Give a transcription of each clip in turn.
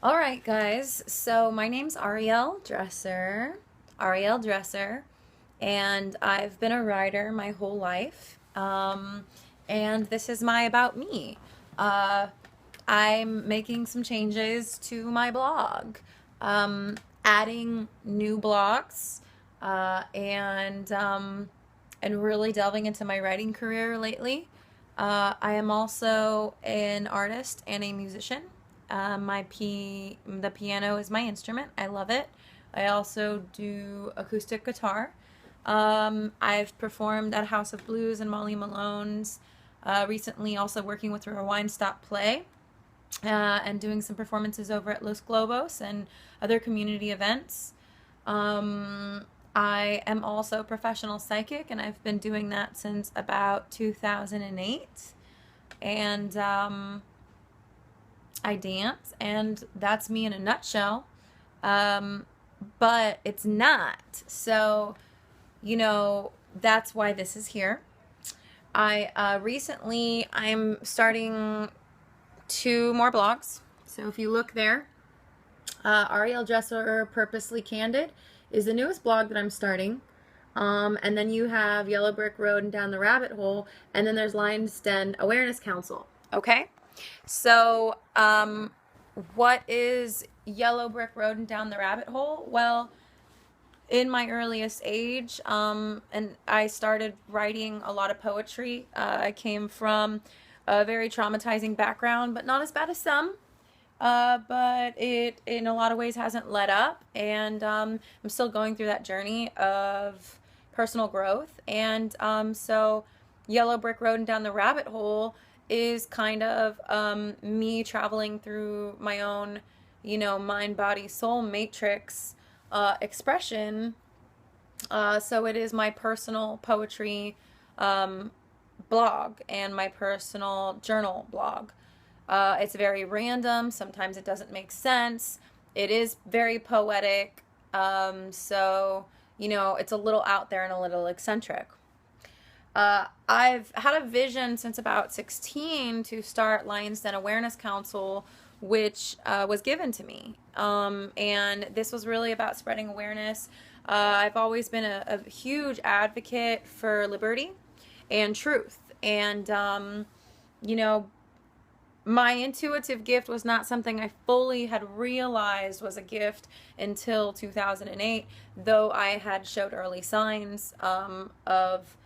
All right, guys. So my name's Ariel Dresser, and I've been a writer my whole life. And this is my about me. Uh, I'm making some changes to my blog, adding new blogs, and really delving into my writing career lately. I am also an artist and a musician. The piano is my instrument. I love it. I also do acoustic guitar. I've performed at House of Blues and Molly Malone's. Recently, also working with Rewind Stop Play, and doing some performances over at Los Globos and other community events. I am also a professional psychic, and I've been doing that since about 2008. And I dance, and that's me in a nutshell. Um, but it's not. So, that's why this is here. I'm starting two more blogs. So if you look there, Ariel Dresser Purposely Candid is the newest blog that I'm starting. And then you have Yellow Brick Road and Down the Rabbit Hole, and then there's Lion's Den Awareness Council. Okay? So, what is Yellow Brick Road and Down the Rabbit Hole? Well, in my earliest age, and I started writing a lot of poetry. I came from a very traumatizing background, but not as bad as some. But it, in a lot of ways, hasn't let up, and I'm still going through that journey of personal growth. And so, Yellow Brick Road and Down the Rabbit Hole is kind of me traveling through my own, mind, body, soul matrix expression. So it is my personal poetry um, blog and my personal journal blog. It's very random. Sometimes it doesn't make sense. It is very poetic. It's a little out there and a little eccentric. I've had a vision since about 16 to start Lion's Den Awareness Council, which was given to me. And this was really about spreading awareness. I've always been a huge advocate for liberty and truth. And, you know, my intuitive gift was not something I fully had realized was a gift until 2008, though I had showed early signs of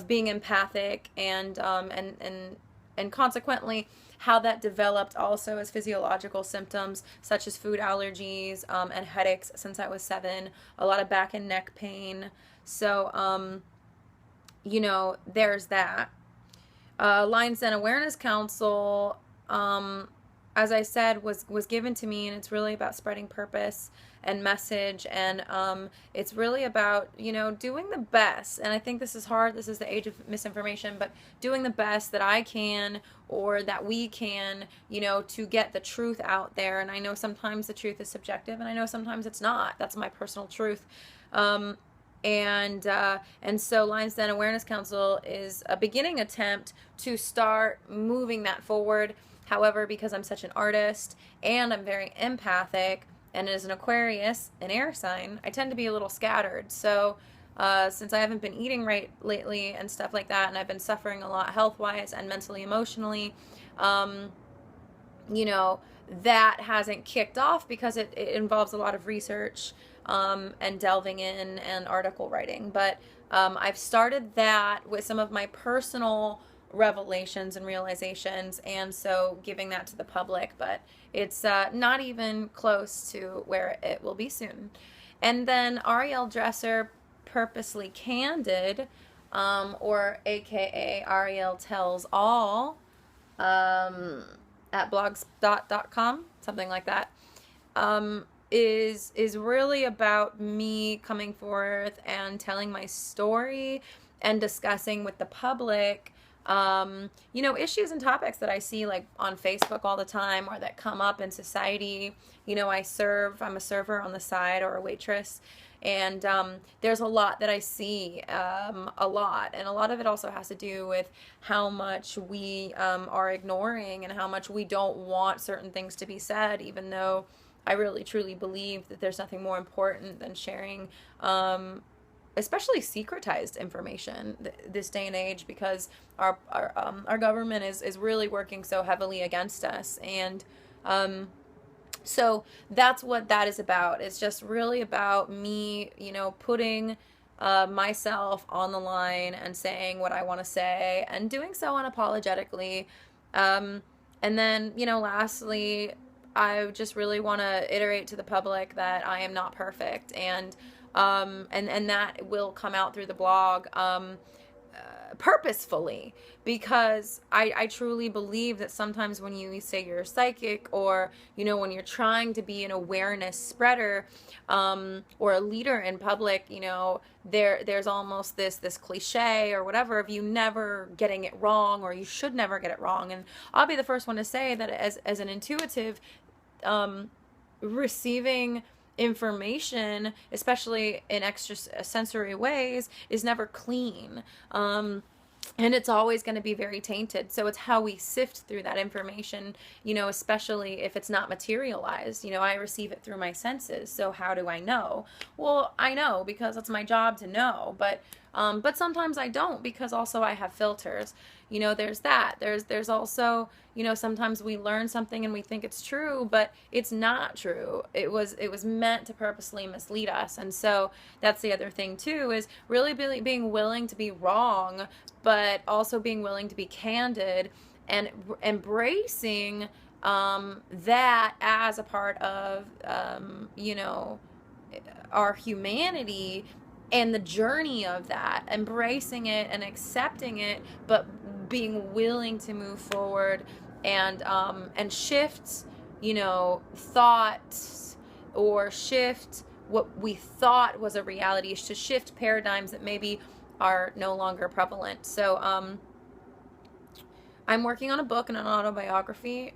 being empathic, and consequently how that developed also as physiological symptoms such as food allergies, and headaches since I was 7, a lot of back and neck pain. So there's that. Lion's Den Awareness Council, as I said, was given to me, and it's really about spreading purpose and message, and it's really about doing the best. And I think this is hard. This is the age of misinformation, but doing the best that I can, or that we can, to get the truth out there. And I know sometimes the truth is subjective, and I know sometimes it's not. That's my personal truth. And so Lion's Den Awareness Council is a beginning attempt to start moving that forward. However, because I'm such an artist and I'm very empathic, and as an Aquarius, an air sign, I tend to be a little scattered. So since I haven't been eating right lately and stuff like that, and I've been suffering a lot health-wise and mentally, emotionally, um, you know, that hasn't kicked off because it involves a lot of research, and delving in and article writing. But I've started that with some of my personal revelations and realizations, and so giving that to the public. But it's not even close to where it will be soon. And then Ariel Dresser Purposely Candid, or AKA Ariel Tells All, um, at blogspot.com, something like that, is really about me coming forth and telling my story and discussing with the public, you know, issues and topics that I see like on Facebook all the time or that come up in society. You know, I'm a server on the side or a waitress. And there's a lot that I see, a lot. And a lot of it also has to do with how much we are ignoring and how much we don't want certain things to be said, even though I really truly believe that there's nothing more important than sharing, especially secretized information this day and age, because our government is really working so heavily against us. And so that's what that is about. It's just really about me, you know, putting myself on the line and saying what I want to say and doing so unapologetically. And then, you know, lastly, I just really want to iterate to the public that I am not perfect, and that will come out through the blog. Purposefully, because I truly believe that sometimes when you say you're psychic, or you know, when you're trying to be an awareness spreader, or a leader in public, you know, there's almost this cliche or whatever of you never getting it wrong, or you should never get it wrong. And I'll be the first one to say that as an intuitive, receiving information, especially in extra sensory ways, is never clean. And it's always going to be very tainted. So it's how we sift through that information, you know, especially if it's not materialized. You know, I receive it through my senses. So how do I know? Well, I know because it's my job to know. But sometimes I don't, because also I have filters. You know, there's that. There's also, you know, sometimes we learn something and we think it's true, but it's not true. It was meant to purposely mislead us. And so that's the other thing too, is really being willing to be wrong, but also being willing to be candid and embracing that as a part of, you know, our humanity and the journey of that, embracing it and accepting it, but being willing to move forward and shift, you know, thoughts, or shift what we thought was a reality, to shift paradigms that maybe are no longer prevalent. So I'm working on a book and an autobiography,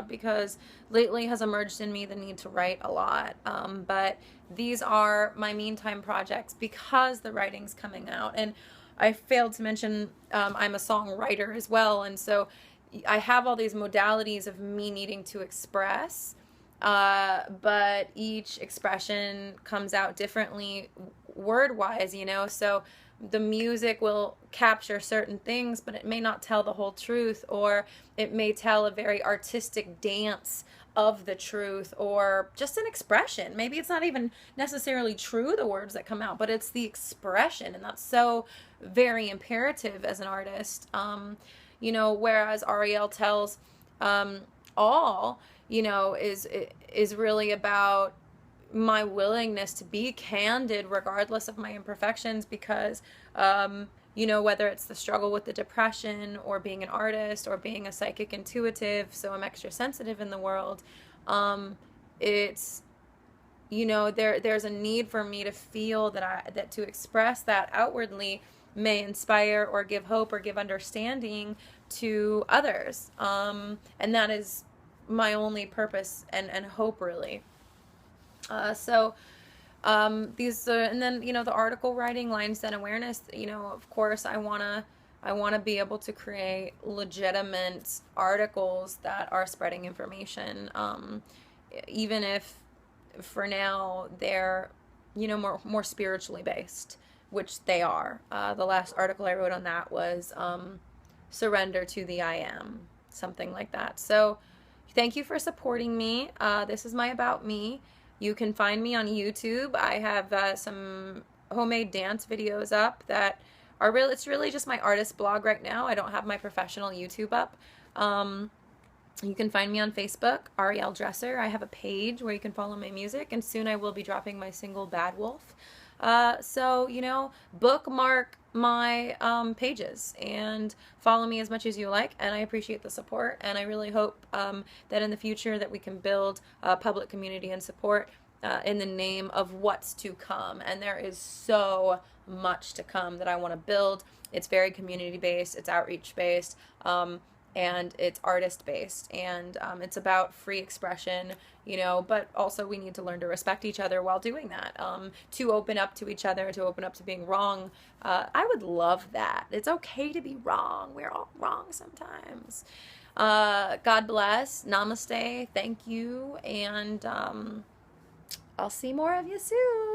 because lately has emerged in me the need to write a lot. But these are my meantime projects because the writing's coming out. And I failed to mention I'm a songwriter as well. And so I have all these modalities of me needing to express, but each expression comes out differently word-wise, you know. So the music will capture certain things, but it may not tell the whole truth, or it may tell a very artistic dance of the truth, or just an expression. Maybe it's not even necessarily true, the words that come out, but it's the expression, and that's so very imperative as an artist. You know, whereas Ariel tells all, you know, is really about my willingness to be candid regardless of my imperfections, because you know, whether it's the struggle with the depression, or being an artist, or being a psychic intuitive, so I'm extra sensitive in the world, it's, you know, there's a need for me to feel that to express that outwardly may inspire or give hope or give understanding to others, and that is my only purpose and hope, really. These and then, you know, the article writing, lines and awareness, you know, of course I want to be able to create legitimate articles that are spreading information, even if for now they're, you know, more spiritually based, which they are. The last article I wrote on that was surrender to the I am, something like that. So thank you for supporting me. This is my About Me. You can find me on YouTube. I have some homemade dance videos up that are real. It's really just my artist blog right now. I don't have my professional YouTube up. You can find me on Facebook, Ariel Dresser. I have a page where you can follow my music, and soon I will be dropping my single Bad Wolf. So, you know, bookmark my pages and follow me as much as you like, and I appreciate the support, and I really hope that in the future that we can build a public community and support in the name of what's to come. And there is so much to come that I want to build. It's very community based, it's outreach based, and it's artist based, and it's about free expression, but also we need to learn to respect each other while doing that, to open up to each other, to open up to being wrong. I would love that. It's okay to be wrong. We're all wrong sometimes. God bless. Namaste. Thank you. And I'll see more of you soon.